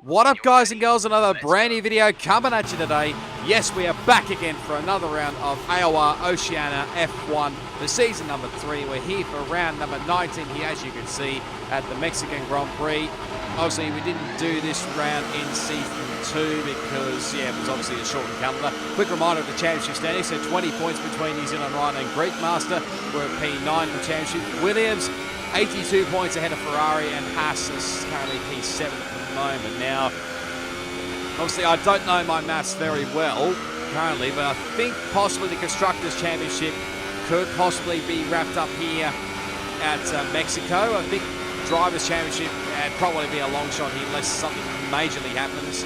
What up, guys and girls? Another brand new video coming at you today. Yes, we are back again for another round of AOR Oceania F1 for season number 3. We're here for round number 19 here, as you can see, at the Mexican Grand Prix. Obviously, we didn't do this round in season 2 because, yeah, it was obviously a shortened calendar. Quick reminder of the championship standings. So 20 points between New Zealand Rhino and Greek Master. We're at P9 in the championship. Williams, 82 points ahead of Ferrari, and Haas is currently P7 at the moment. Now, obviously, I don't know my maths very well currently, but I think possibly the Constructors' Championship could possibly be wrapped up here at Mexico. I think Drivers' Championship would probably be a long shot here unless something majorly happens.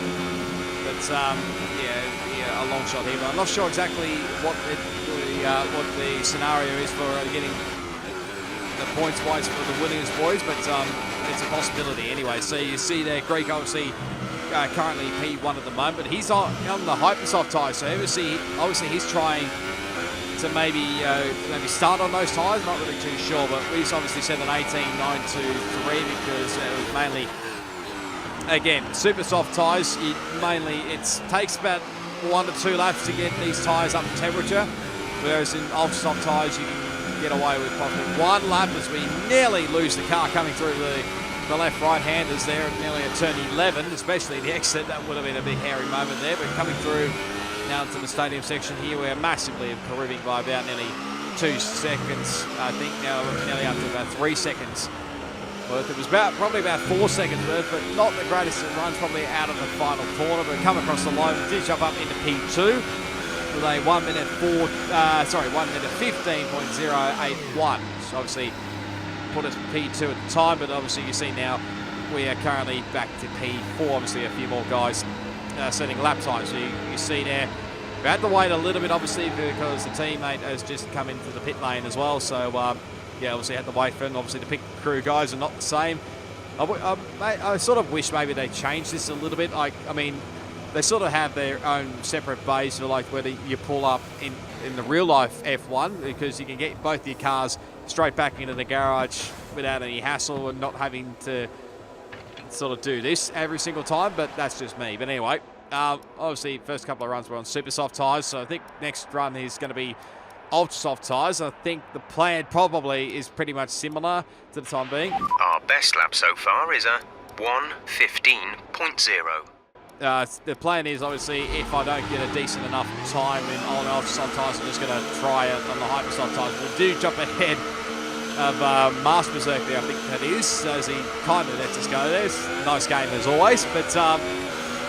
But yeah, a long shot here. But I'm not sure exactly what the scenario is for getting the points wise for the Williams boys, but it's a possibility anyway. So you see there, Greek obviously currently P1 at the moment, but he's on the Hypersoft tyres. So obviously he's trying to maybe start on those tyres. Not really too sure, but we've obviously said an 18.923 because it was mainly, again, super soft tyres. It takes about 1 to 2 laps to get these tyres up to temperature, whereas in ultra soft tyres you can get away with possibly 1 lap as we nearly lose the car coming through the left-right handers there at nearly at turn 11, especially the exit. That would have been a big hairy moment there, but coming through now into the stadium section here, we're massively improving by about nearly 2 seconds. I think now we're nearly up to about 3 seconds worth. It was probably about 4 seconds worth, but not the greatest of runs, probably out of the final corner, but come across the line, we did jump up into P2 with a 1 minute 15.081. So obviously put us P2 at the time, but obviously you see now we are currently back to P4. Obviously a few more guys setting lap times. So you see there, we had to wait a little bit obviously because the teammate has just come into the pit lane as well. So yeah, obviously had to wait for him. Obviously the pit crew guys are not the same. I sort of wish maybe they changed this a little bit. I mean, they sort of have their own separate bays for like whether you pull up in the real life F1, because you can get both your cars straight back into the garage without any hassle and not having to sort of do this every single time, but that's just me. But anyway, obviously first couple of runs were on super soft tyres, so I think next run is going to be ultra soft tyres. I think the plan probably is pretty much similar to the time being. Our best lap so far is a 1:15.0. The plan is obviously if I don't get a decent enough time on ultra soft tyres, I'm just going to try it on the hyper soft tyres. We do jump ahead of Master Berserk there, I think that is, as he kind of lets us go there. It's a nice game as always, but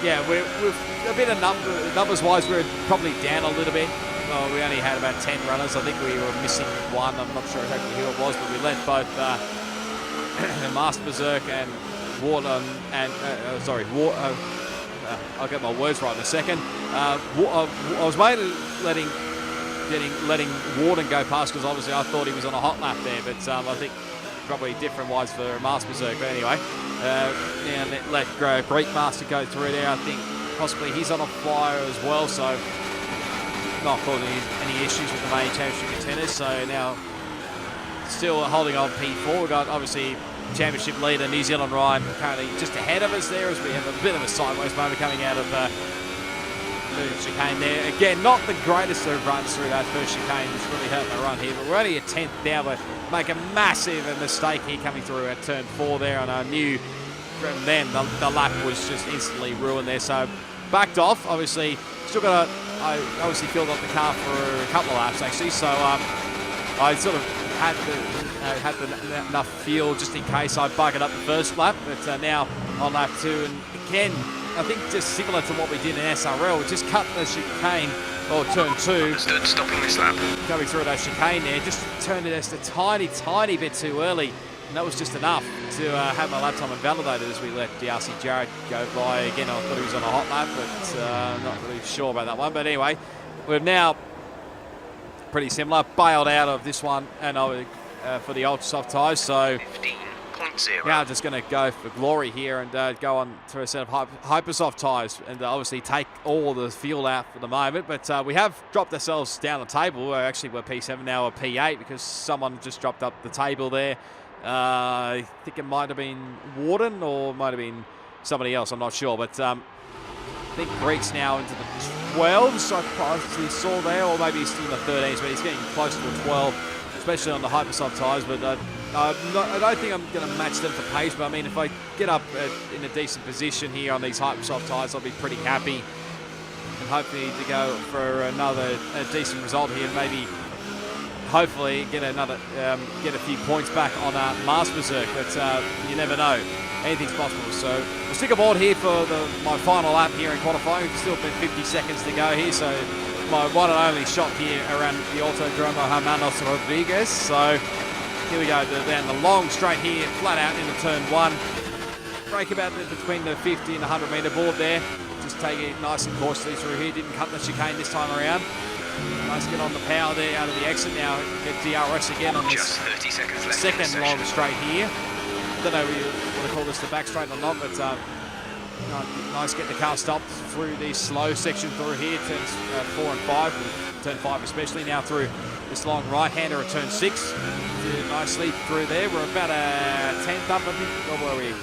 yeah, we're a bit of numbers wise, we're probably down a little bit. Well, we only had about 10 runners. I think we were missing one. I'm not sure exactly who it was, but we let both Master Berserk and Warden and I'll get my words right in a second. I was mainly letting Warden go past because obviously I thought he was on a hot lap there, but I think probably different wise for Master Berserk. But anyway, now let Greek Master go through there. I think possibly he's on a flyer as well, so not causing any issues with the main championship contenders. So now still holding on P4. We've got obviously championship leader New Zealand Ryan currently just ahead of us there as we have a bit of a sideways moment coming out of the chicane there. Again, not the greatest of runs through that first chicane. It's really hurting the run here, but we're only a 10th now, but make a massive mistake here coming through at turn 4 there, and I knew from then the lap was just instantly ruined there. So backed off, obviously still got I obviously filled up the car for a couple of laps actually, so I sort of had enough fuel just in case I buggered up the first lap, but now on lap 2, and again, I think just similar to what we did in SRL, we just cut the chicane, or turn 2. Understood, stopping this lap. Going through that chicane there, just turned it just a tiny bit too early, and that was just enough to have my lap time invalidated as we let DRC Jarrett go by. Again, I thought he was on a hot lap, but not really sure about that one. But anyway, we've now pretty similar, bailed out of this one, and for the ultra soft tyres, so 15.0. now I'm just going to go for glory here and go on to a set of hyper soft tyres and obviously take all the fuel out for the moment. But we have dropped ourselves down the table. Actually, we're P7 now, we're P8 because someone just dropped up the table there. I think it might have been Warden or might have been somebody else, I'm not sure. But I think Greek's now into the 12s, I possibly saw there, or maybe he's still in the 13s, but he's getting close to a 12, especially on the Hypersoft tyres. But I don't think I'm going to match them for pace, but I mean, if I get up in a decent position here on these Hypersoft tyres, I'll be pretty happy. And hopefully to go for another decent result here, maybe hopefully get a few points back on Mars Berserk, but you never know. Anything's possible. So we'll stick aboard here for my final lap here in qualifying. We've still been 50 seconds to go here, so my one and only shot here around the Autodromo Hermanos Rodriguez. So here we go, down the long straight here, flat out into turn 1. Break about between the 50 and 100 metre board there. Just take it nice and cautiously through here. Didn't cut the chicane this time around. Nice get on the power there out of the exit now. Get DRS again on Just 30 seconds left second long straight here. Don't know if you want to call this the back straight or not, but nice get the car stopped through these slow sections through here, turns 4 and 5, turn 5 especially, now through this long right-hander at turn 6. Nicely through there. We're about a 10th up, I think. What were we?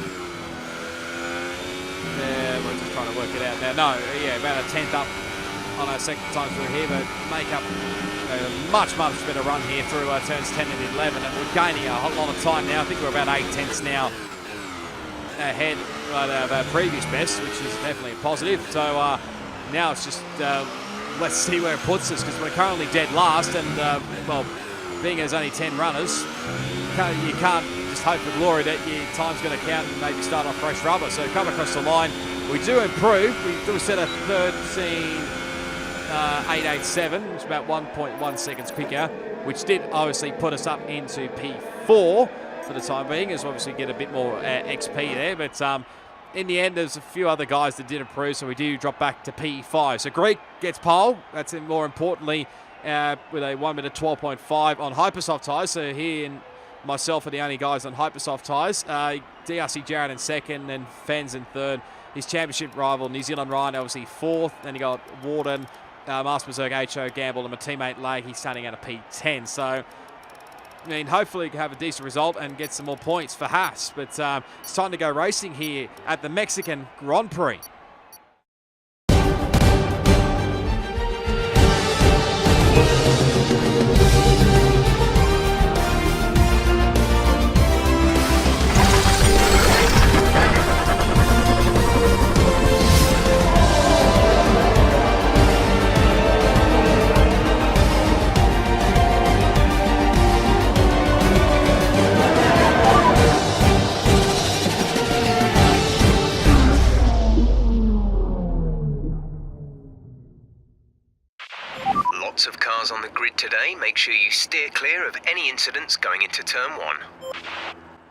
Yeah, we're just trying to work it out now. No, yeah, about a 10th up on our second time through here, but make up a much better run here through turns 10 and 11, and we're gaining a whole lot of time now. I think we're about 8 tenths now ahead of our previous best, which is definitely a positive. So now it's just let's see where it puts us, because we're currently dead last, and well, being there's only 10 runners, you can't just hope for glory that your time's going to count and maybe start off fresh rubber. So come across the line, we do improve. We do set a 13.887, which is about 1.1 seconds quicker, which did obviously put us up into P4 for the time being, as obviously get a bit more XP there. But in the end, there's a few other guys that did improve, so we do drop back to P5. So Greek gets pole. That's more importantly with a 1 minute 12.5 on Hypersoft tyres. So he and myself are the only guys on Hypersoft tyres. DRC Jarrett in second, and Fens in third. His championship rival, New Zealand Ryan, obviously fourth. Then you got Warden, Master Berserk, HO, Gamble, and my teammate Lag. He's starting at a P10. So, I mean, hopefully we can have a decent result and get some more points for Haas. But it's time to go racing here at the Mexican Grand Prix. Lots of cars on the grid today. Make sure you steer clear of any incidents going into turn 1.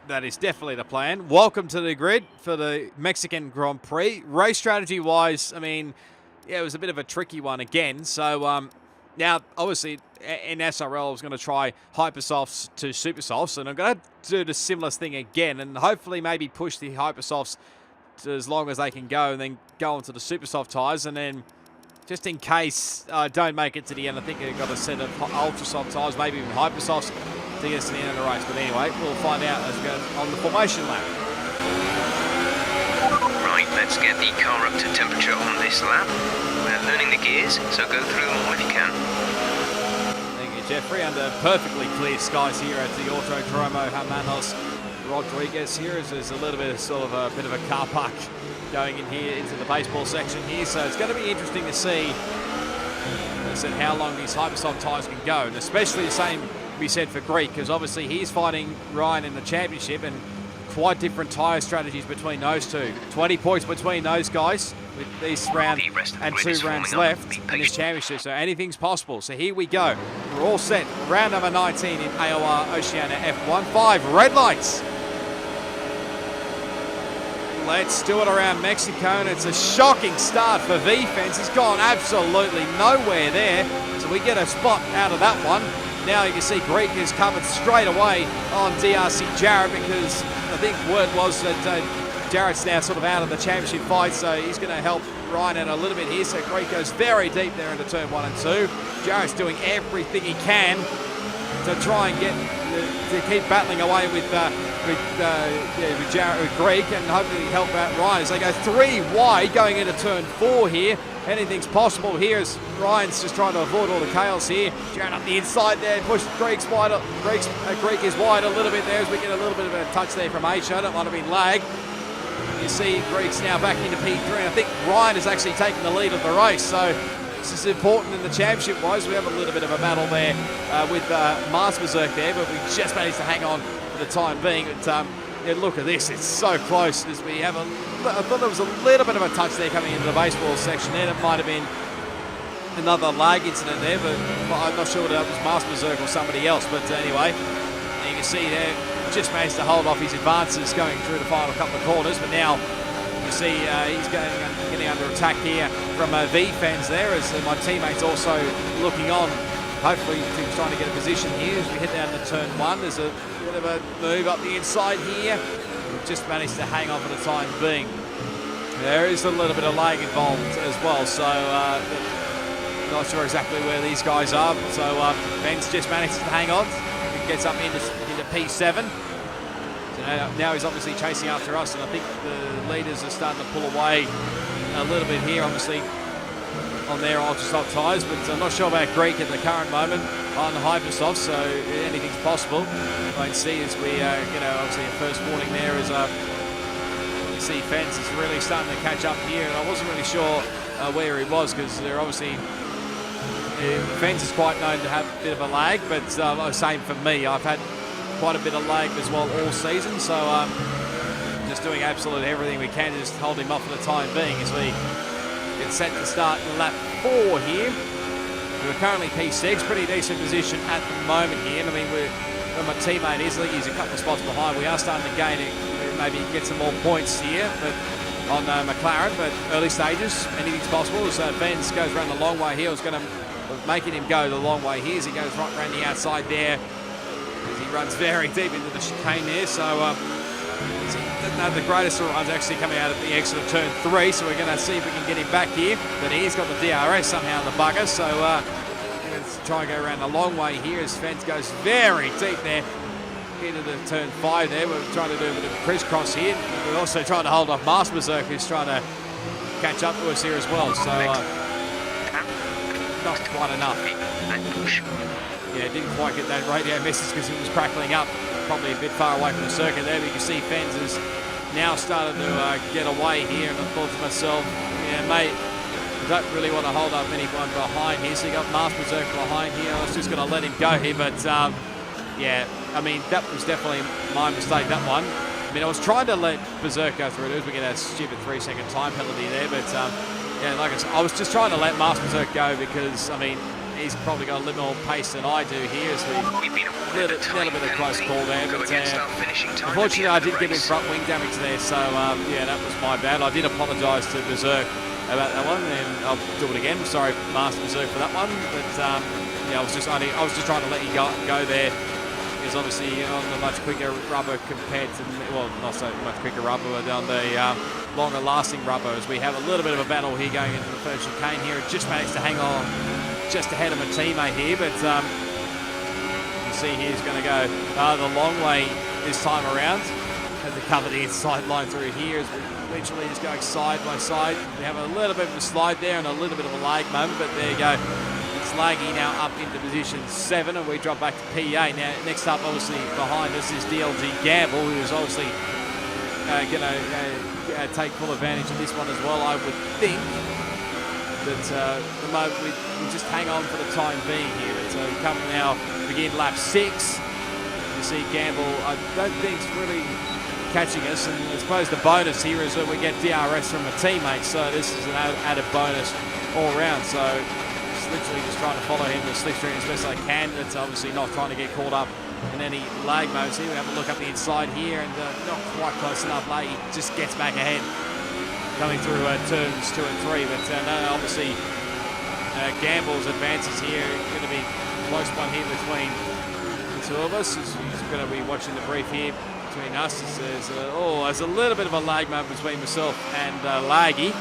That is definitely the plan. Welcome to the grid for the Mexican Grand Prix. Race strategy-wise, I mean, yeah, it was a bit of a tricky one again. So now, obviously, in SRL, I was going to try Hypersofts to Supersofts, and I'm going to do the similar thing again, and hopefully maybe push the Hypersofts to as long as they can go, and then go onto the Supersoft tyres, and then just in case I don't make it to the end, I think I've got a set of ultra soft tyres, maybe even hypersoft, to get us to the end of the race. But anyway, we'll find out as we go on the formation lap. Right, let's get the car up to temperature on this lap. We're learning the gears, so go through them all if you can. Thank you, Jeffrey. Under perfectly clear skies here at the Autodromo Hermanos Rodriguez here. There's a little bit of sort of a bit of a car park going in here into the baseball section here, so it's going to be interesting to see, as I said, how long these Hypersoft tyres can go, and especially the same be said for Greek, because obviously he's fighting Ryan in the championship, and quite different tyre strategies between those two. 20 points between those guys with this round and 2 rounds left in this championship, so anything's possible. So here we go. We're all set. Round number 19 in AOR Oceania F1. 5 red lights. Let's do it around Mexico, and it's a shocking start for V-Fence. He's gone absolutely nowhere there, so we get a spot out of that one. Now you can see Greek is covered straight away on DRC Jarrett, because I think word was that Jarrett's now sort of out of the championship fight, so he's going to help Ryan out a little bit here. So Greek goes very deep there into turn 1 and 2. Jarrett's doing everything he can to try and get to keep battling away with with Greek and hopefully help out Ryan as they go 3 wide going into turn 4 here. Anything's possible here as Ryan's just trying to avoid all the chaos here. Jared up the inside there, push Greek's wide. Greek is wide a little bit there as we get a little bit of a touch there from Aisha. That might have been lag. You see Greek's now back into P3. And I think Ryan is actually taking the lead of the race. So this is important in the championship wise. We have a little bit of a battle there with Mars Berserk there, but we just managed to hang on for the time being. But yeah, look at this, it's so close as we have I thought there was a little bit of a touch there coming into the baseball section there. It might have been another lag incident there, but I'm not sure whether that was Mars Berserk or somebody else. But anyway, you can see there, just managed to hold off his advances going through the final couple of corners, but now you see he's getting under attack here from V-Fans there as my teammates also looking on, hopefully trying to get a position here as we head down to turn 1. There's a bit of a move up the inside here. We've just managed to hang on for the time being. There is a little bit of lag involved as well, so not sure exactly where these guys are. So Ben's just managed to hang on. He gets up into P7. So now he's obviously chasing after us, and I think the leaders are starting to pull away a little bit here, obviously on their ultra soft tyres, but I'm not sure about Greek at the current moment on the hyper soft, so anything's possible. I can see as we, obviously a first warning there is you see Fence is really starting to catch up here, and I wasn't really sure where he was because they're obviously Fence is quite known to have a bit of a lag, but same for me. I've had quite a bit of lag as well all season, so just doing absolutely everything we can to just hold him off for the time being as we get set to start in lap 4 here. We're currently P6, pretty decent position at the moment here. I mean, where my teammate is, he's a couple of spots behind. We are starting to gain it, maybe get some more points here, but on McLaren, but early stages, anything's possible. As Benz goes around the long way here, it's going to making him go the long way here as he goes right around the outside there. As he runs very deep into the chicane there, so he doesn't have the greatest of runs actually coming out at the exit of turn 3, so we're going to see if we can get him back here. But he's got the DRS somehow in the bugger, so let's try and go around the long way here as Fence goes very deep there into the turn 5 there. We're trying to do a bit of crisscross here. We're also trying to hold off Master Berserk, who's trying to catch up to us here as well, so not quite enough. Yeah, didn't quite get that radio message because it was crackling up, probably a bit far away from the circuit there. But you can see Fens has now started to get away here, and I thought to myself, yeah, mate, I don't really want to hold up anyone behind here. So you got Master Berserk behind here. I was just going to let him go here, but yeah, I mean, that was definitely my mistake, that one. I mean, I was trying to let Berserk go through it. We get a stupid 3-second time penalty there, but yeah, like I said, I was just trying to let Master Berserk go because, I mean, he's probably got a little more pace than I do here, so we've been a little bit of close call there, but unfortunately I did give him front wing damage there, so yeah, that was my bad. I did apologise to Berserk about that one, and I'll do it again. Sorry, Master Berserk, for that one, but yeah, I was just trying to let you go there. He's obviously on the much quicker rubber compared to, well, not so much quicker rubber, but on the longer lasting rubber, as we have a little bit of a battle here going into the first chicane here. It just managed to hang on just ahead of my teammate here, but you see he's going to go the long way this time around. Had to cover the inside line through here as we literally just going side by side. We have a little bit of a slide there and a little bit of a lag moment, but there you go. It's laggy now up into position 7, and we drop back to P8. Now, next up, obviously, behind us is DLG Gamble, who is obviously going to take full advantage of this one as well, I would think. But the moment we just hang on for the time being here. So come now, begin lap 6. You see Gamble, I don't think it's really catching us, and I suppose the bonus here is that we get DRS from a teammate, so this is an added bonus all around. So literally just trying to follow him to slipstream as best I can. It's obviously not trying to get caught up in any lag modes here. We have a look up the inside here, and not quite close enough. He just gets back ahead, coming through turns 2 and 3. But no, obviously Gamble's advances here are going to be a close one here between the two of us. He's going to be watching the brief here between us. There's a little bit of a lag moment between myself and Laggy.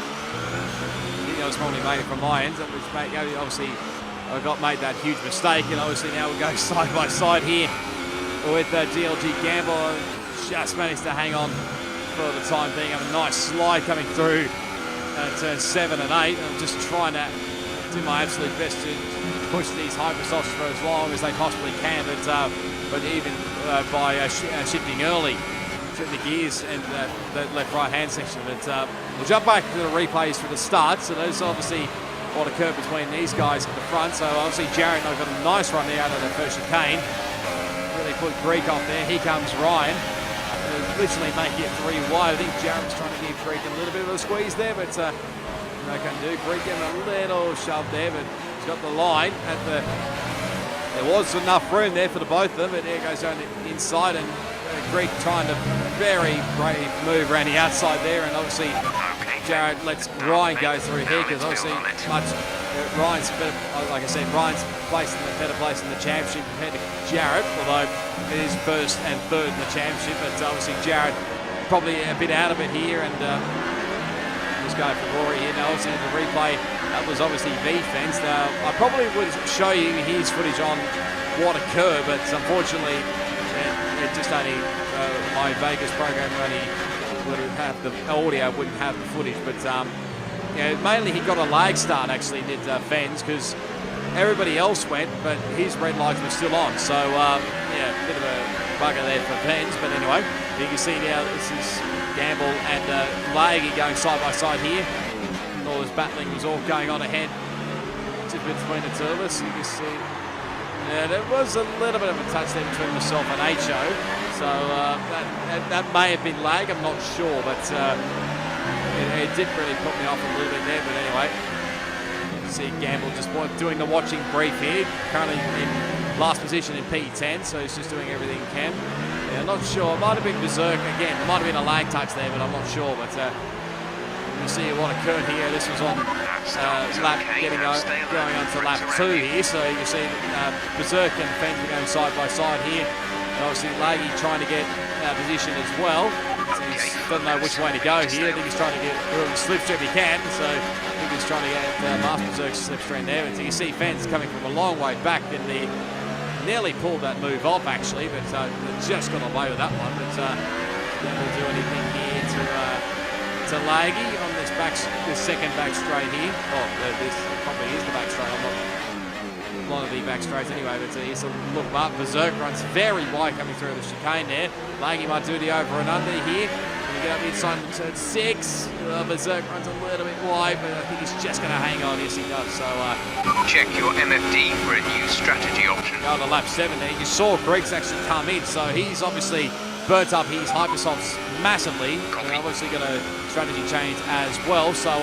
That was probably made it from my end. Obviously, I made that huge mistake, and obviously now we'll go side by side here with DLG Gamble. just managed to hang on for the time being. Have a nice slide coming through turns 7 and 8. I'm just trying to do my absolute best to push these hypersofts for as long as they possibly can, but even by shifting early to the gears and the left-right hand section. But we'll jump back to the replays for the start. So there's obviously what occurred between these guys at the front. So obviously Jared and I got a nice run there out of the first chicane. Really put Greek off there. Here comes Ryan. Literally making it 3 wide. I think Jared was trying to give Greek a little bit of a squeeze there, but no can do. Greek getting a little shove there, but he's got the line at the. There was enough room there for the both of them, but there goes on the inside, and Greek trying to very brave move around the outside there, and obviously Jared lets Ryan go through here because obviously Ryan's better, like I said, Ryan's placed in the better place in the championship compared to Jared, although it is first and third in the championship. But obviously Jared probably a bit out of it here, and just going for Rory here. Now obviously in the replay, that was obviously V-fence. Now I probably would show you his footage on what occurred, but unfortunately it just only my Vegas program only would have the audio, wouldn't have the footage. But mainly he got a lag start actually, did Fens, because everybody else went, but his red lights were still on. So yeah, a bit of a bugger there for Fens. But anyway, you can see now this is Gamble and Laggy going side by side here. All this battling was all going on ahead between the two of us. You can see there was a little bit of a touch there between myself and H.O. So that may have been lag, I'm not sure, but it did really put me off a little bit there. But anyway, you can see Gamble just doing the watching brief here, currently in last position in P10, so he's just doing everything he can. Yeah, I'm not sure, it might have been Berserk again, there might have been a lag touch there, but I'm not sure. But you see what occurred here. This was on lap going on to lap 2 here, so you can see Berserk and Fens going side by side here. And obviously Laggy trying to get position as well. So he doesn't know which way to go here. I think he's trying to get the slipstream he can, so I think he's trying to get Master Berserk's slipstream there. And so you see Fens coming from a long way back, and they nearly pulled that move off actually, but just got away with that one. But didn't do anything here to Laggy on this second back straight here. Oh, this probably is the back straight. I'm not one of the back straights anyway, but here's a look up. Berserk runs very wide coming through the chicane there. Laggy might do the over and under here. When you get up inside the turn 6, Berserk runs a little bit wide, but I think he's just going to hang on. Yes, he does. So check your MFD for a new strategy option. Go to lap 7 there. You saw Greeks actually come in, so he's obviously burnt up his hypersofts massively. And obviously got a strategy change as well. So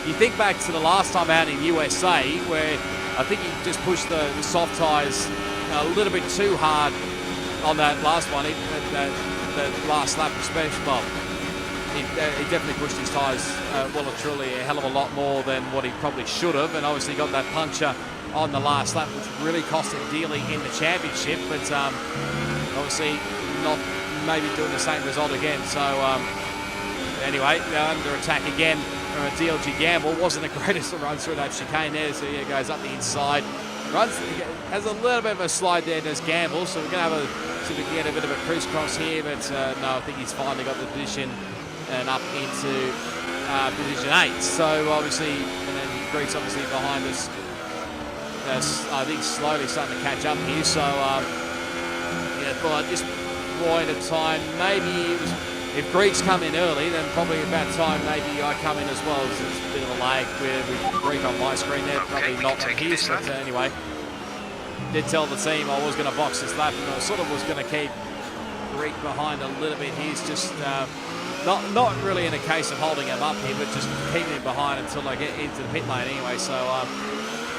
you think back to the last time out in USA, where I think he just pushed the soft tyres a little bit too hard on that last one. The last lap especially. Well, he definitely pushed his tyres well and truly a hell of a lot more than what he probably should have, and obviously got that puncture on the last lap, which really cost him dearly in the championship. But obviously not maybe doing the same result again. So anyway, they're under attack again from a DLG Gamble. Wasn't the greatest run through that chicane there, so he goes up the inside. Has a little bit of a slide there, does Gamble, so we're going to have see if we can get a bit of a crisscross here, but no, I think he's finally got the position and up into position 8. So obviously, and then Greek's obviously behind us. I think slowly starting to catch up here, so yeah, but at this point of time, maybe it was, if Greeks come in early, then probably about time maybe I come in as well. There's a bit of a lag with Greek on my screen there, probably not on his, but anyway. Did tell the team I was going to box this lap, and I sort of was going to keep Greek behind a little bit. He's just not really in a case of holding him up here, but just keeping him behind until I get into the pit lane anyway. So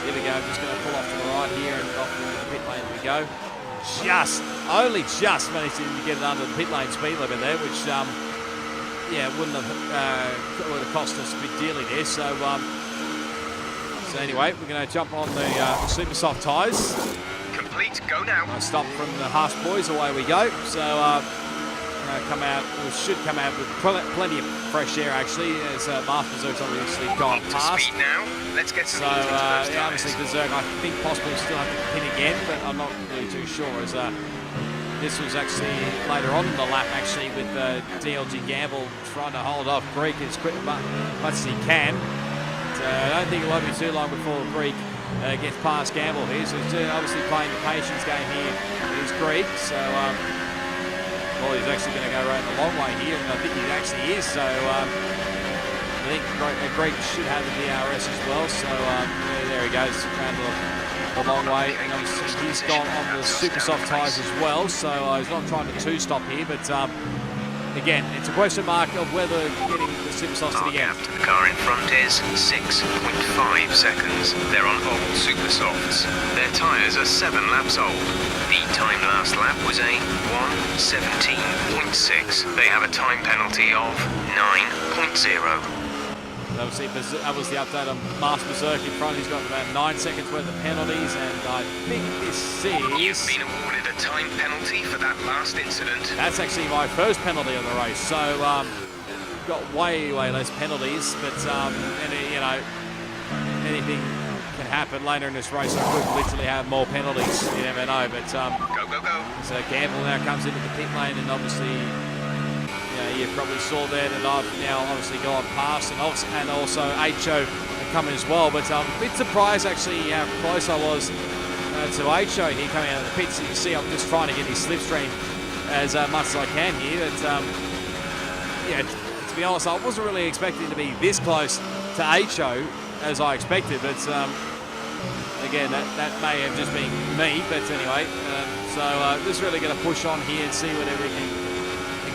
here we go, I'm just going to pull off to the right here, and off into the pit lane we go. Only just managed to get it under the pit lane speed limit there, which yeah, would have cost us a bit dearly there. So anyway, we're going to jump on the super soft tyres. Complete, go now. Stop from the Haas boys, away we go. So we should come out with plenty of fresh air actually, as Master Berserk's obviously gone past. Speed now. Let's get some yeah, obviously Berserk, I think possibly still have to pin again, but I'm not really too sure, as this was actually later on in the lap, actually, with DLG Gamble trying to hold off Greek as quick as much as he can. But, I don't think it won't be too long before Greek gets past Gamble here. So he's obviously playing the patience game here. He's Greek, so well, he's actually going to go around the long way here, and I think he actually is. So I think Greek should have the DRS as well. So there he goes around the long way, and obviously he's gone on the super soft tyres as well. So he's not trying to two-stop here, but again, it's a question mark of whether getting the super softs to the end. The car in front is 6.5 seconds. They're on old super softs. Their tyres are 7 laps old. The time last lap was a 1:17.6. They have a time penalty of 9.0. Obviously, that was the update on Master Berserk in front. He's got about 9 seconds worth of penalties, and I think this is... You've been awarded a time penalty for that last incident. That's actually my first penalty of the race, so got way less penalties, but you know, anything can happen later in this race. I could literally have more penalties. You never know, but go. So Gamble now comes into the pit lane, and obviously, you probably saw there that I've now obviously gone past, and also HO coming as well. But I'm a bit surprised actually how close I was to HO here coming out of the pits. You can see I'm just trying to get his slipstream as much as I can here. But yeah, to be honest, I wasn't really expecting to be this close to HO as I expected. But again, that may have just been me. But anyway, so just really going to push on here and see whatever we can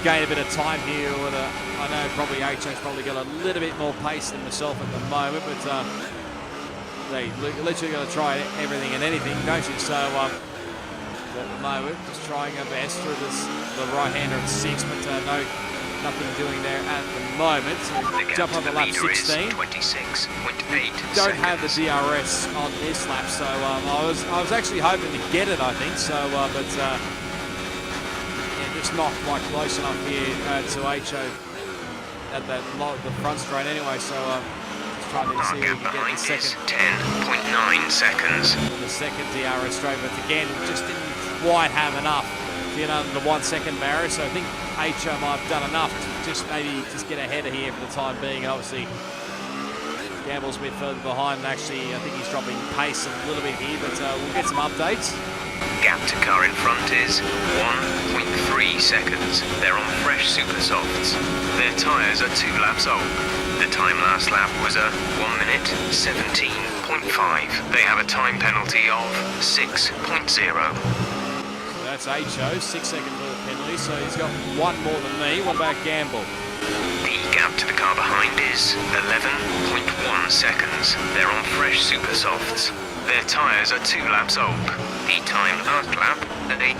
gain a bit of time here. I know probably HO's probably got a little bit more pace than myself at the moment, but they literally got to try everything and anything, don't you? So at the moment, just trying our best through the right-hander at 6, but nothing doing there at the moment. So we jump on the lap 16. 26.8. Don't have the DRS on this lap, so I was actually hoping to get it, I think. So, but. Just not quite close enough here to HO at the front straight anyway, so just trying to see if we can get the second 10.9 seconds. The second DRS straight, but again, just didn't quite have enough to get under the 1 second barrier, so I think HO might have done enough to just maybe get ahead of here for the time being. Obviously, Gamble's a bit further behind, and actually I think he's dropping pace a little bit here, but we'll get some updates. Gap to car in front is 1.3 seconds. They're on fresh super softs. Their tyres are 2 laps old. The time last lap was a 1:17.5. They have a time penalty of 6.0. So that's HO, 6 seconds worth of penalty, so he's got one more than me. What about Gamble? The gap to the car behind is 11.1 seconds. They're on fresh super softs. Their tyres are 2 laps old. The time last lap at 17.8.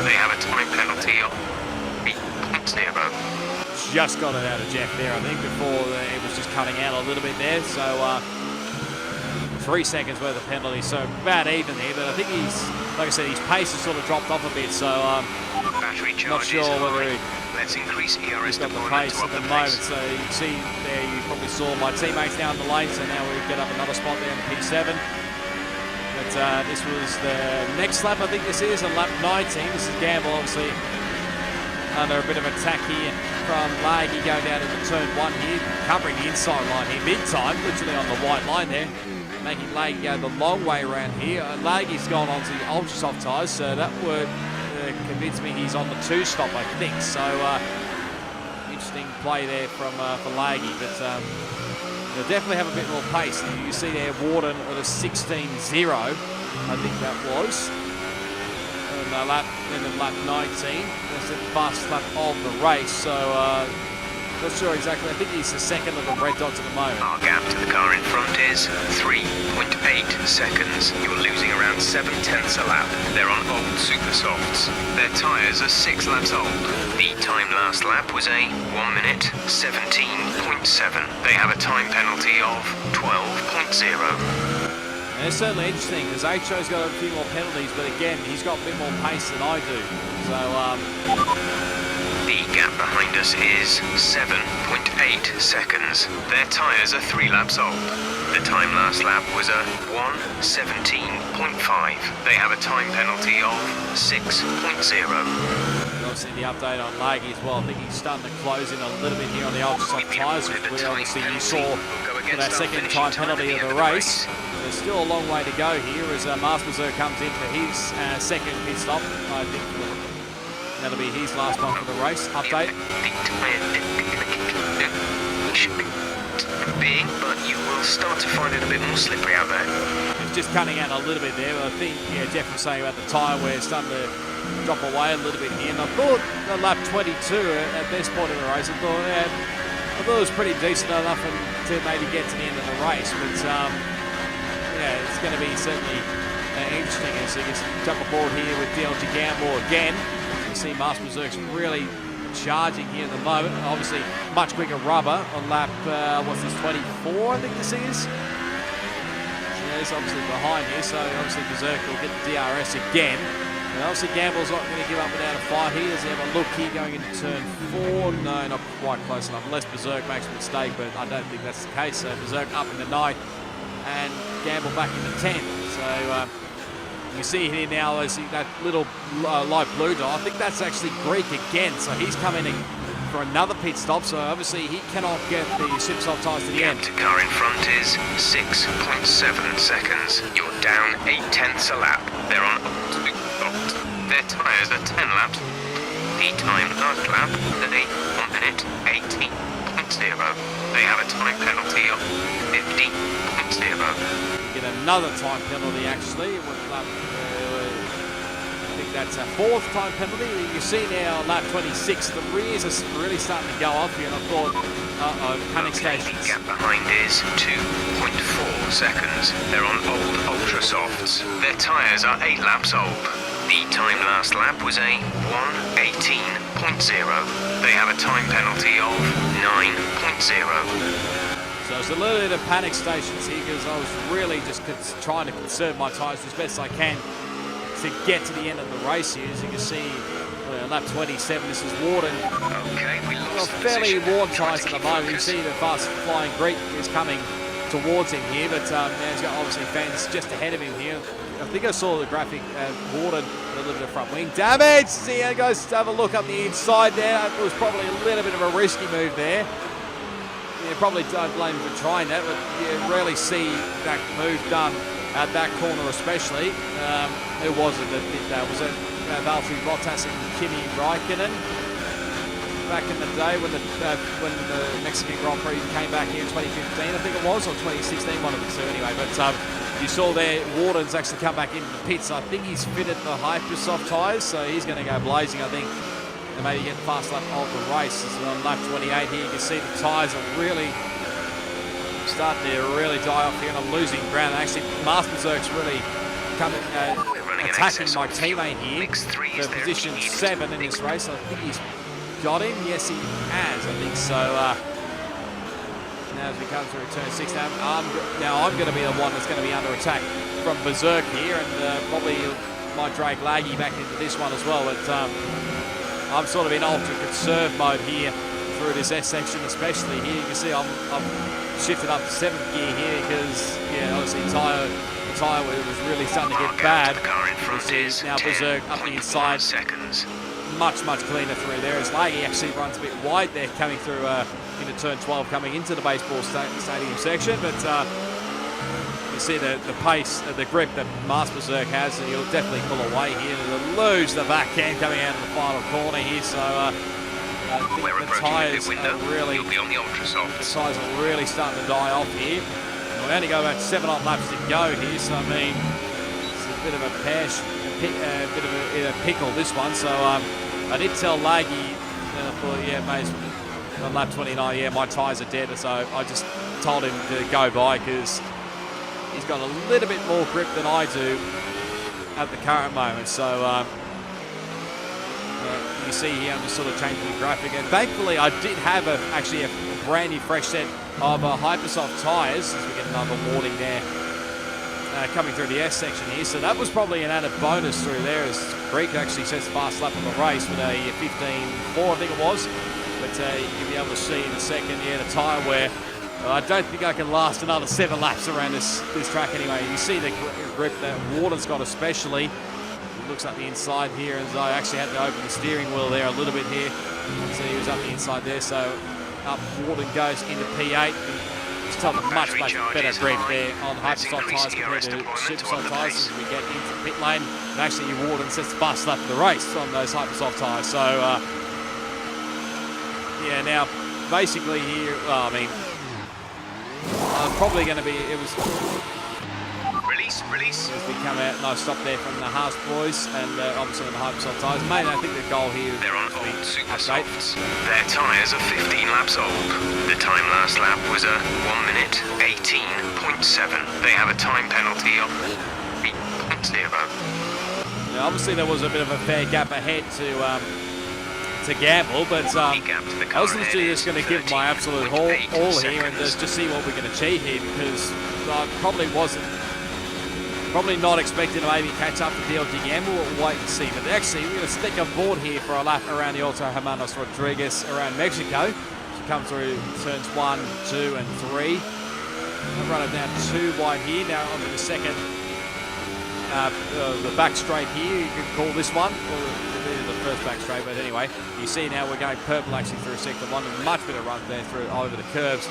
They have a time penalty of 3.0. Just got it out of Jeff there, I think, before it was just cutting out a little bit there. So 3 seconds worth of penalty, so about even there. But I think like I said, his pace has sort of dropped off a bit. So battery charge not sure whether let's increase ERS he's got the pace at the moment. So you can see there, you probably saw my teammates down the lane. So now we get up another spot there in P7. But this was the next lap, I think this is, on lap 19. This is Gamble, obviously, under a bit of attack here from Laggy going down into turn 1 here, covering the inside line here, mid-time, literally on the white line there, making Laggy go the long way around here. Laggy's gone onto the ultra soft tyres, so that would convince me he's on the 2-stop, I think. So interesting play there from for Laggy, but they'll definitely have a bit more pace. You can see there Warden at a 16.0, I think that was. And lap 19, that's the fastest lap of the race. So not sure exactly. I think he's the second of the red dots at the moment. Our gap to the car in front is 3.8 seconds. You're losing around 7/10 a lap. They're on old super softs. Their tyres are 6 laps old. The time last lap was a 1:17.7. They have a time penalty of 12.0. And it's certainly interesting because HO's got a few more penalties, but again, he's got a bit more pace than I do. So the gap behind us is 7.8 seconds. Their tyres are 3 laps old. The time last lap was a 1:17.5. They have a time penalty of 6.0. Obviously the update on Laggy as well. I think he's starting to close in a little bit here on the ultra soft tyres, which we obviously you saw for that second time penalty of the race. There's still a long way to go here as Mars Berserk comes in for his second pit stop. I think that'll be his last one for the race. Update. But you will start to find it a bit more slippery out there. It's just cutting out a little bit there, but I think Jeff was saying about the tyre where it's starting to drop away a little bit here. And I thought the lap 22 at this point in the race, I thought it was pretty decent enough to maybe get to the end of the race. But it's going to be certainly interesting as he gets jump aboard here with DLG Gamble again. You see Mars Berserk's really charging here at the moment. Obviously much quicker rubber on lap 24 I think this is. He's obviously behind here, so obviously Berserk will get the DRS again. And obviously Gamble's not going to give up without a fight here. Does he have a look here going into turn 4? No, not quite close enough, unless Berserk makes a mistake, but I don't think that's the case. So Berserk up in the 9th and Gamble back in the 10th. So you see here now as that little light blue dot, I think that's actually Greek again. So he's coming in for another pit stop. So obviously he cannot get the super soft tyres to the end. The car in front is 6.7 seconds. You're down 0.8 a lap. They're on their tyres are 10 laps. The time last lap is 1 minute 18.0. They have a time penalty of 50.0. Get another time penalty actually. I think that's a 4th time penalty. You see now lap 26, the rears are really starting to go off here, and I thought, panic stations. The gap behind is 2.4 seconds. They're on old ultra softs. Their tyres are 8 laps old. The time last lap was a 1:18.0. They have a time penalty of 9.0. So it's a little bit of panic stations here because I was really just trying to conserve my tyres as best I can to get to the end of the race here. As you can see, lap 27, this is Warden. Okay, we lost fairly worn tyres at the moment. You see the fast flying Greek is coming towards him here, but now he's got obviously fans just ahead of him here. I think I saw the graphic Warden a little bit of front wing damage. See how guys have a look up the inside there. It was probably a little bit of a risky move there. You probably don't blame him for trying that, but you rarely see that move done at that corner especially. Who was it that did that? Was it Valtteri Bottas and Kimi Räikkönen back in the day when the Mexican Grand Prix came back here in 2015, I think it was, or 2016, one of the two anyway. But you saw there, Warden's actually come back into the pits. I think he's fitted the Hypersoft tyres, so he's going to go blazing, I think, and maybe get the fast lap of the race. So on lap 28 here, you can see the tyres are really starting to really die off here, and I'm losing ground. Actually, Mars Berserk's really coming, attacking my teammate here for position 7 in this race. I think he's got him. Yes, he has, I think so. Now as we come through turn 6, now I'm going to be the one that's going to be under attack from Berserk here, and probably might drag Laggy back into this one as well. But I'm sort of in ultra conserve mode here through this S section, especially here. You can see I'm shifted up to 7th gear here because obviously the tyre was really starting to get bad. You see now Berserk up the inside, much cleaner through there as Laggy actually runs a bit wide there coming through into turn 12 coming into the baseball stadium section. But you see the pace, the grip that Mars Berserk has, and he'll definitely pull away here to lose the back end coming out of the final corner here. So I think the tyres are really, starting to die off here. And we only got about 7 odd laps to go here, so I mean it's a bit of a pickle this one. So I did tell Laggy, and I thought, mate, on lap 29, my tyres are dead. So I just told him to go by because he's got a little bit more grip than I do at the current moment. So you see here, I'm just sort of changing the graphic, and thankfully I did have actually a brand new fresh set of Hypersoft tyres, as we get another warning there coming through the S section here. So that was probably an added bonus through there as Greek actually sets the fast lap of the race with a 15.4, I think it was. But you'll be able to see in a second here the tyre wear. I don't think I can last another 7 laps around this track anyway. You see the grip that Warden's got especially. It looks up the inside here, as I actually had to open the steering wheel there a little bit here. So he was up the inside there, so up Warden goes into P8. It's a much better grip there on hypersoft tyres compared to supersoft tyres as we get into pit lane. And actually Warden sets the fast lap of the race on those hypersoft tyres. So yeah, now basically here, well, I mean, probably going to be, it was Release. as we come out. Nice stop there from the Haas boys, and obviously on the hypersoft tyres. Mate, I think the goal here. They're on old super softs. Their tyres are 15 laps old. The time last lap was a 1 minute 18.7. They have a time penalty of 3.0. Now, obviously there was a bit of a fair gap ahead to gamble, but I was literally just going to give my absolute all here and just see what we can achieve here, because I probably not expecting to maybe catch up to DLG Gamble. We'll wait and see. But actually, we're going to stick on board here for a lap around the Alto Hermanos Rodriguez around Mexico. To come through turns 1, 2, and 3. I'll run it down 2 wide here. Now onto the second, the back straight here. You could call this one. The first back straight, but anyway, you see now we're going purple actually through sector 1, with much better run there through over the curves.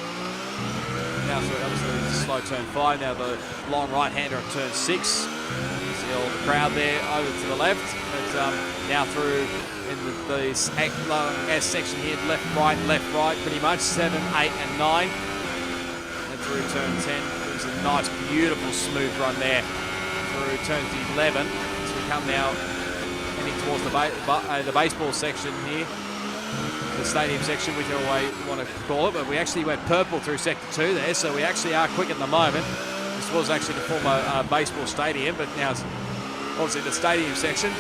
Now through obviously the slow turn 5, now the long right-hander on turn 6. You see all the crowd there over to the left, but now through in the S section here, left, right, pretty much, 7, 8, and 9. And through turn 10, there's a nice, beautiful, smooth run there through turn 11. So we come now heading towards the baseball section here, the stadium section, whichever way you want to call it, but we actually went purple through sector 2 there, so we actually are quick at the moment. This was actually the former baseball stadium, but now it's obviously the stadium section.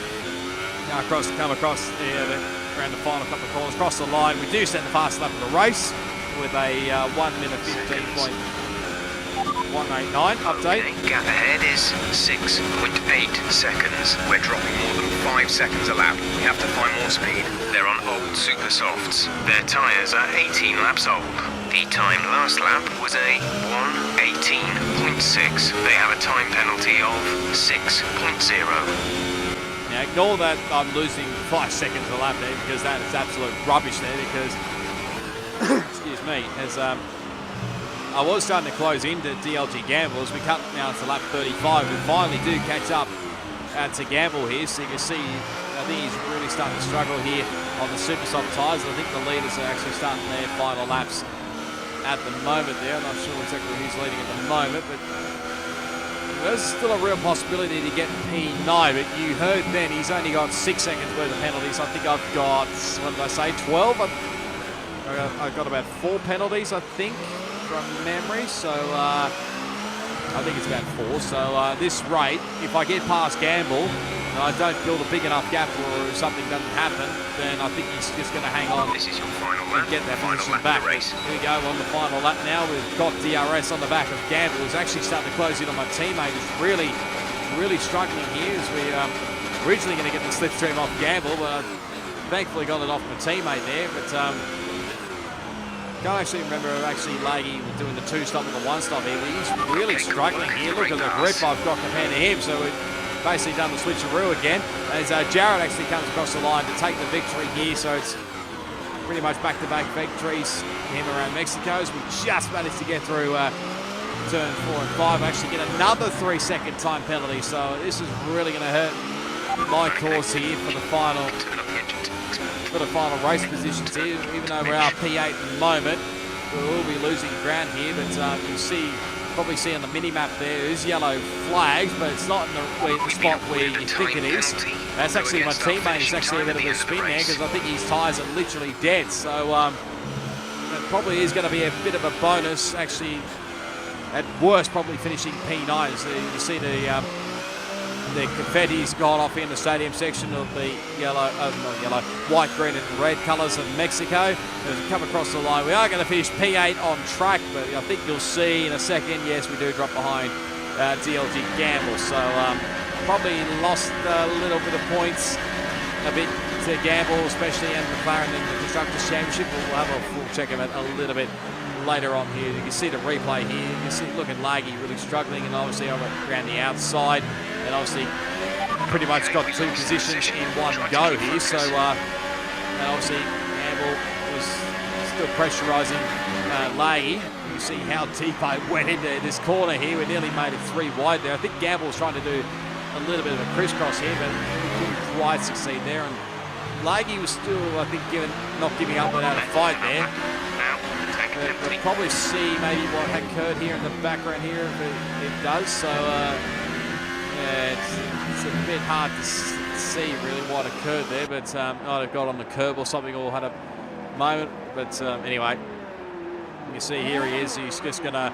Now come across around the final couple of corners, across the line. We do set the fast lap of the race with a 1 minute 15.189 update. Okay, gap ahead is 6.8 seconds. We're dropping more than 5 seconds a lap. We have to find more speed. They're on old super softs. Their tyres are 18 laps old. The time last lap was a 1:18.6. They have a time penalty of 6.0. Now ignore that I'm losing 5 seconds a lap there, because that is absolute rubbish there, because excuse me, as I was starting to close into DLG Gamble. As we cut now to lap 35, we finally do catch up to Gamble here. So you can see, I think he's really starting to struggle here on the super soft tyres. I think the leaders are actually starting their final laps at the moment there. I'm not sure exactly who's leading at the moment, but there's still a real possibility to get P9. But you heard then he's only got 6 seconds worth of penalties. I think I've got, what did I say, 12? I've got about 4 penalties, I think, from memory, so I think it's about 4. So this rate, if I get past Gamble and I don't build a big enough gap or something doesn't happen, then I think he's just going to hang on. This is your final lap. And get that final position lap back. of the race. Here we go on the final lap now. We've got DRS on the back of Gamble, who's actually starting to close in on my teammate. Who's really struggling here, as we originally going to get the slipstream off Gamble, but thankfully got it off my teammate there. But can't actually remember Laggy doing the 2-stop and the 1-stop here, but he's really struggling here. Look at the grip I've got compared to him, so we've basically done the switcheroo again. As Jared actually comes across the line to take the victory here, so it's pretty much back-to-back victories him around Mexico. As we just managed to get through turn 4 and 5, actually get another 3-second time penalty, so this is really going to hurt my course here for the final race positions here. Even though we are P8 at the moment, we will be losing ground here, but you'll probably see on the mini-map there's yellow flags, but it's not in the spot where you think it is. That's actually my teammate. He's actually a bit of a spin there, because I think his tyres are literally dead, so that probably is going to be a bit of a bonus, actually, at worst probably finishing P9. So you see the confetti's gone off in the stadium section of the white, green and red colours of Mexico. As we come across the line, we are going to finish P8 on track, but I think you'll see in a second, yes, we do drop behind DLG Gamble. So probably lost a little bit of points a bit to Gamble, especially in McLaren in the Constructors' Championship. We'll have a full check of it a little bit later on here. You can see the replay here. You can see looking laggy, really struggling, and obviously around the outside, and obviously pretty much got two positions in one go here. So and obviously Gamble was still pressurising laggy. You see how deep I went into this corner here. We nearly made it 3 wide there. I think Gamble was trying to do a little bit of a crisscross here, but didn't quite succeed there. And Laggy was still, I think, not giving up without a fight there. We'll probably see maybe what had occurred here in the background here if it does. So yeah, it's a bit hard to see really what occurred there, but might have got on the curb or something, or had a moment. But anyway, you see here he is. He's just going to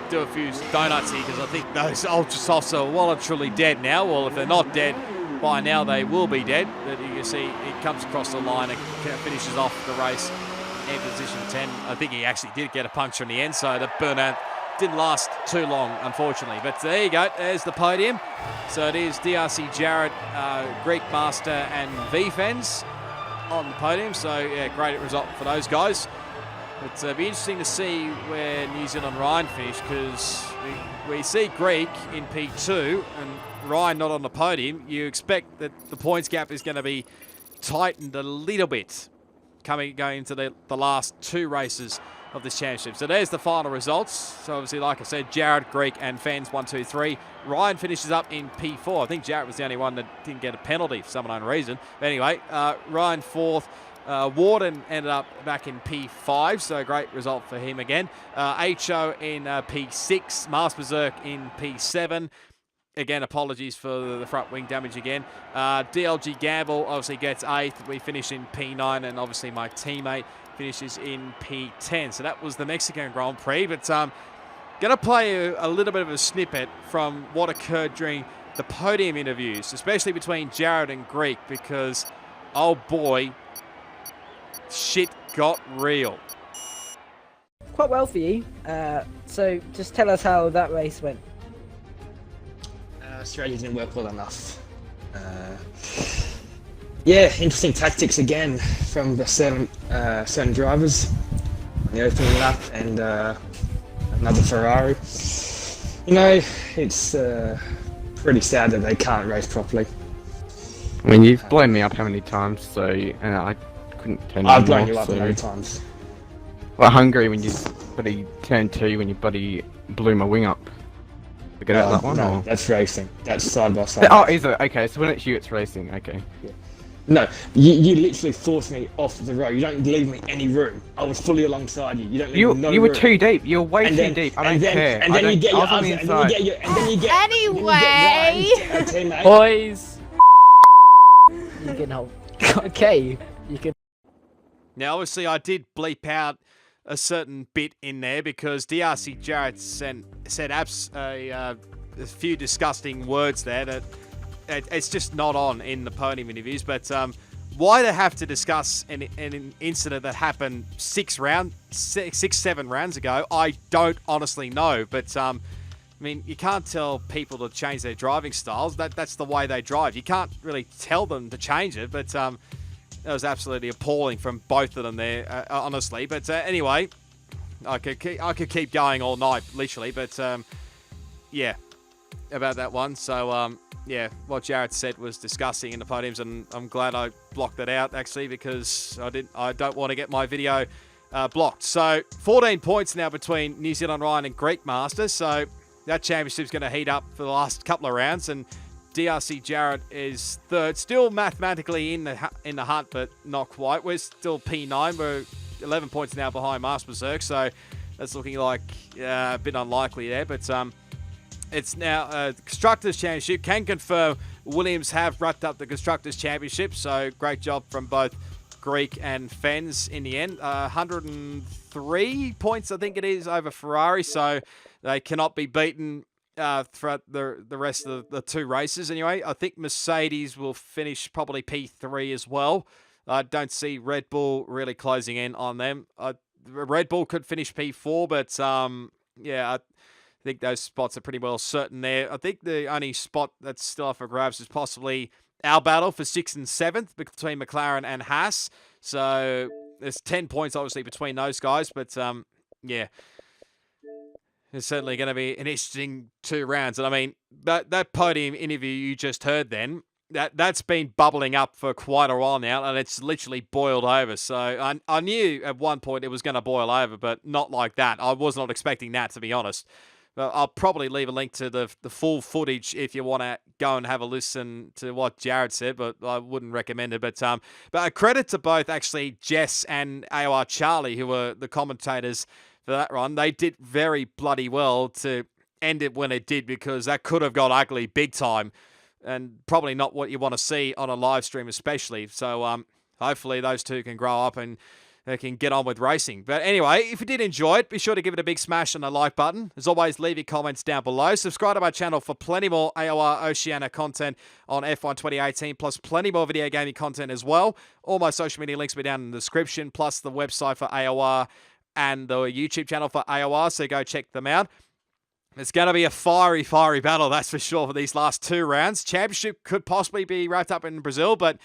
do a few donuts here, because I think those Ultra Softs are well and truly dead now. Well, if they're not dead by now, they will be dead. But you can see it comes across the line and finishes off the race in position 10. I think he actually did get a puncture in the end, so the burnout didn't last too long, unfortunately. But there you go, there's the podium. So it is DRC Jared, Greek Master and VFens on the podium. So yeah, great result for those guys. It'll be interesting to see where New Zealand Ryan finished, because we see Greek in P2 and Ryan not on the podium. You expect that the points gap is going to be tightened a little bit going into the last 2 races of this championship. So there's the final results. So obviously, like I said, Jared, Greek and Fens 1, 2, 3. Ryan finishes up in P4. I think Jared was the only one that didn't get a penalty for some unknown reason. But anyway, Ryan 4th. Warden ended up back in P5, so a great result for him again. HO in P6, Mars Berserk in P7. Again, apologies for the front wing damage again. DLG Gamble obviously gets 8th. We finish in P9, and obviously my teammate finishes in P10. So that was the Mexican Grand Prix. But going to play a little bit of a snippet from what occurred during the podium interviews, especially between Jared and Greek, because, oh boy, shit got real. Quite well for you. So just tell us how that race went. Australia didn't work well enough. Yeah, interesting tactics again from the certain drivers on the opening lap, and another Ferrari. You know, it's pretty sad that they can't race properly. I mean, you've blown me up how many times, so I couldn't turn I've blown you off, up so... many times. Well, Hungary, when you bloody turned 2, when you bloody blew my wing up. Forget about that one? No, or? that's racing. That's side by side. Oh, is it? Okay, so when it's you, it's racing. Okay. Yeah. No, you literally forced me off the road. You don't leave me any room. I was fully alongside you. You don't leave me no room. You were too deep. You're way too deep. I don't care. And then you get your Anyway, teammate. Boys, you can hold. Okay, you can. Now, obviously, I did bleep out a certain bit in there because DRC Jared said a few disgusting words there that it's just not on in the podium interviews. But why they have to discuss an incident that happened 7 rounds ago, I don't honestly know. But I mean, you can't tell people to change their driving styles. That's the way they drive. You can't really tell them to change it. But that was absolutely appalling from both of them there, honestly. But anyway, I could keep going all night, literally. But yeah, about that one. So yeah, what Jared said was disgusting in the podiums, and I'm glad I blocked that out actually, because I don't want to get my video blocked. So 14 points now between New Zealand Ryan and Greek Masters. So that championship's going to heat up for the last couple of rounds, and DRC Jared is 3rd, still mathematically in the hunt, but not quite. We're still P9. We're 11 points now behind Mars Berserk, so that's looking like a bit unlikely there. But it's now the Constructors' Championship. Can confirm Williams have wrapped up the Constructors' Championship, so great job from both Greek and Fens in the end. 103 points, I think it is, over Ferrari, so they cannot be beaten throughout the rest of the 2 races. Anyway, I think Mercedes will finish probably P3 as well. I don't see Red Bull really closing in on them. Red Bull could finish P4, but yeah, think those spots are pretty well certain there. I think the only spot that's still up for grabs is possibly our battle for 6th and 7th between McLaren and Haas. So there's 10 points, obviously, between those guys. But, yeah, it's certainly going to be an interesting 2 rounds. And, I mean, that podium interview you just heard then, that's been bubbling up for quite a while now, and it's literally boiled over. So I knew at one point it was going to boil over, but not like that. I was not expecting that, to be honest. But I'll probably leave a link to the full footage if you want to go and have a listen to what Jared said, but I wouldn't recommend it. But a credit to both, actually, Jess and AOR Charlie, who were the commentators for that run. They did very bloody well to end it when it did, because that could have got ugly big time, and probably not what you want to see on a live stream especially. So hopefully those two can grow up and they can get on with racing. But anyway, if you did enjoy it, be sure to give it a big smash on the like button. As always, leave your comments down below. Subscribe to my channel for plenty more AOR Oceania content on F1 2018, plus plenty more video gaming content as well. All my social media links will be down in the description, plus the website for AOR and the YouTube channel for AOR, so go check them out. It's going to be a fiery, fiery battle, that's for sure, for these last 2 rounds. Championship could possibly be wrapped up in Brazil, but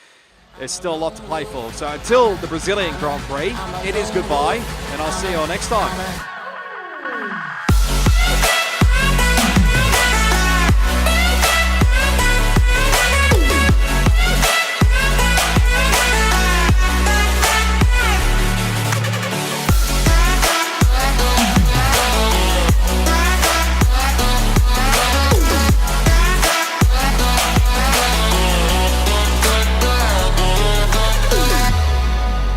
there's still a lot to play for. So until the Brazilian Grand Prix, it is goodbye, and I'll see you all next time.